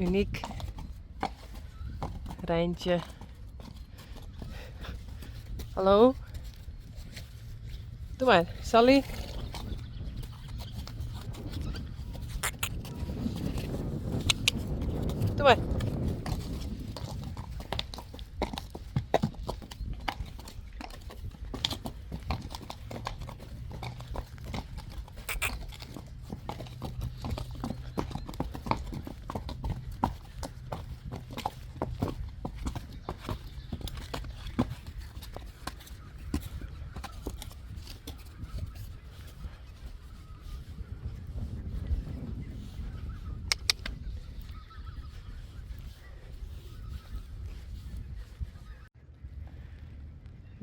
Uniek. Rijntje. Hallo? Doe maar, Sally. Doe maar.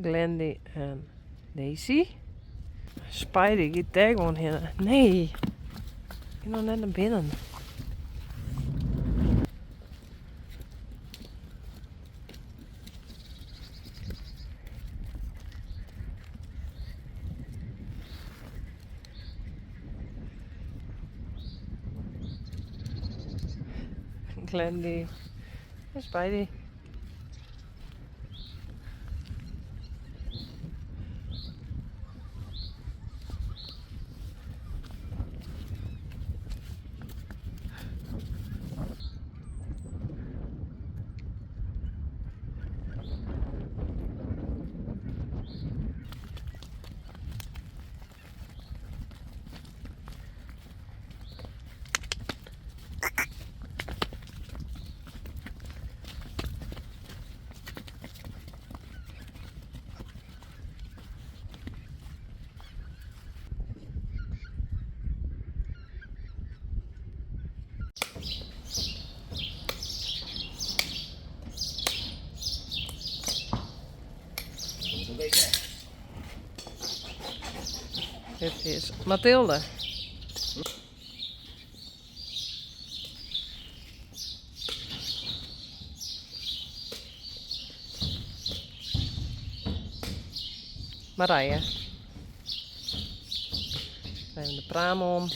Glendy en Daisy. Spidey, gaat daar gewoon heen. Nee. Ik ga nog net naar binnen. Glendy en Spidey. Dit is Mathilde. Marije. Even de praam om.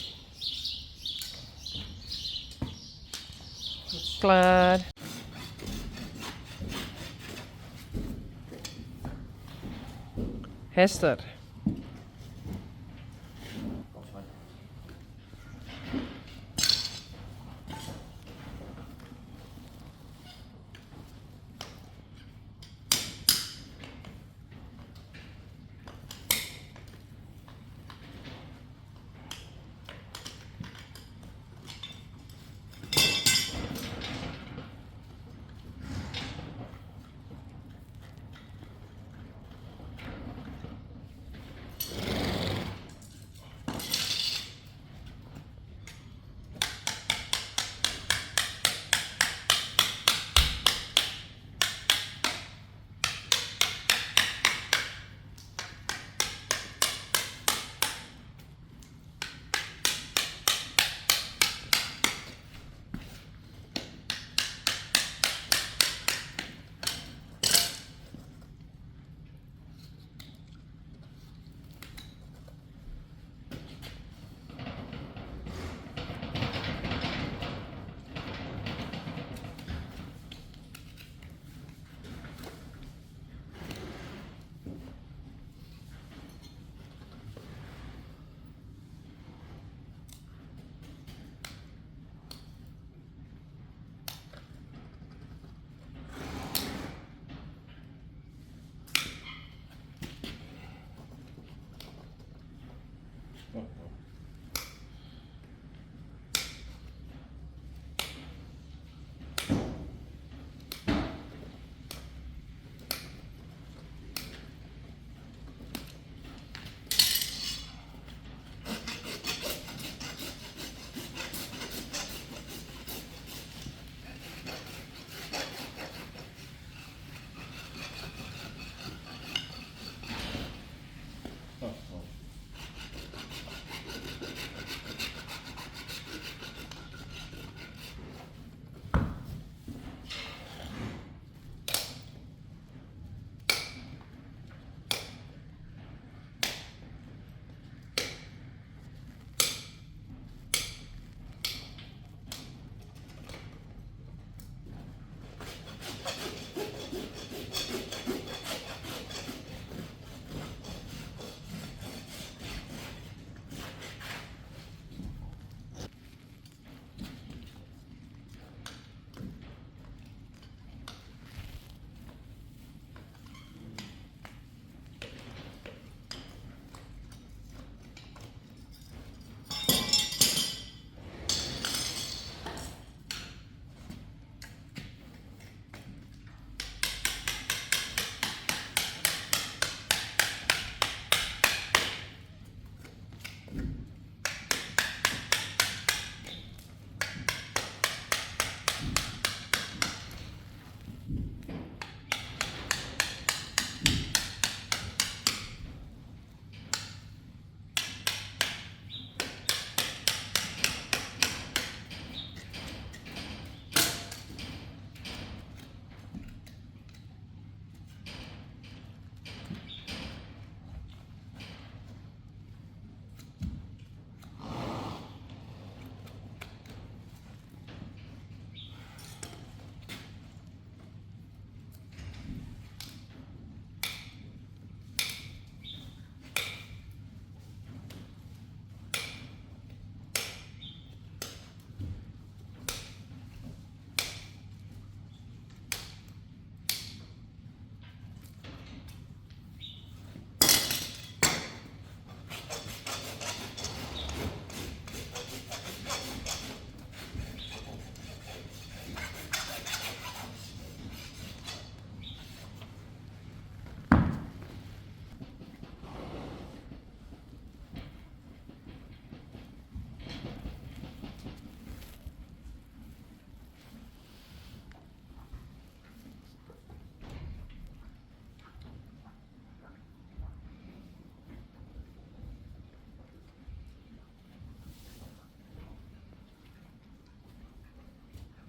Klaar. Hester.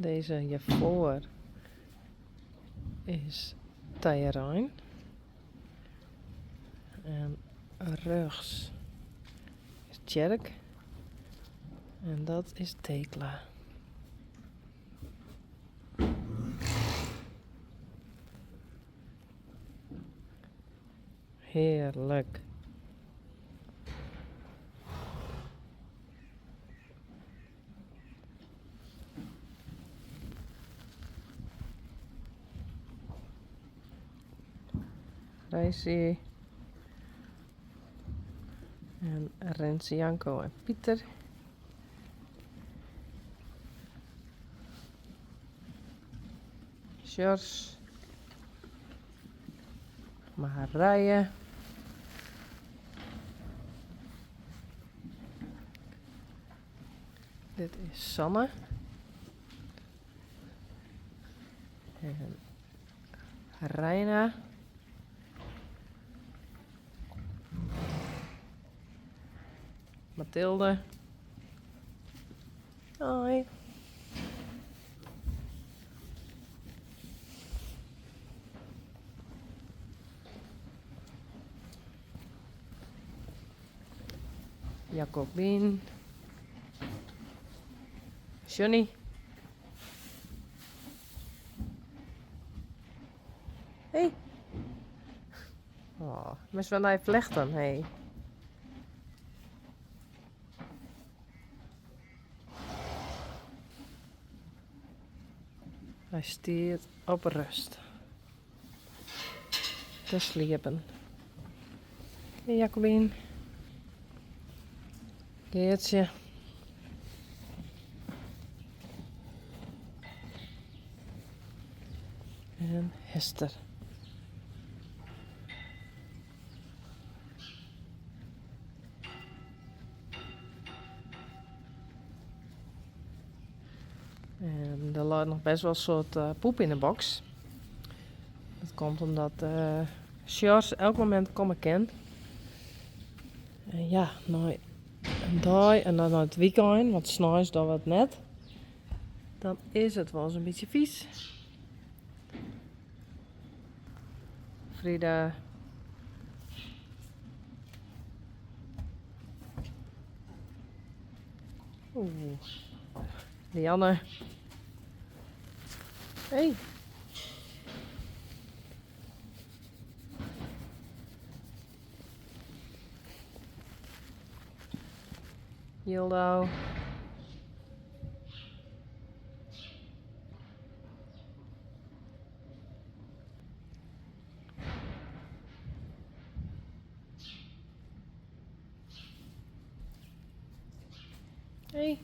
Deze hiervoor is Teheran. En rechts is Tjerk. En dat is Thekla. Heerlijk. Reisje. En Renze, Janko en Pieter. Sjors. Marije. Dit is Sanne. En Reina. Mathilde. Hoi. Jacobien. Johnny. Hey. Oh, maar wel naar je vlechten, hey. Hij stiert op rust. Te sliepen. Hey Jacobien. Geertje. En Hester. En er lag nog best wel een soort poep in de box. Dat komt omdat Sjors elk moment komen kan. En ja, nou een dag en dan het weekend, want 's nachts dan wat net. Dan is het wel eens een beetje vies. Frida. Oeh. Lianne. Hey. Yildo. Hey.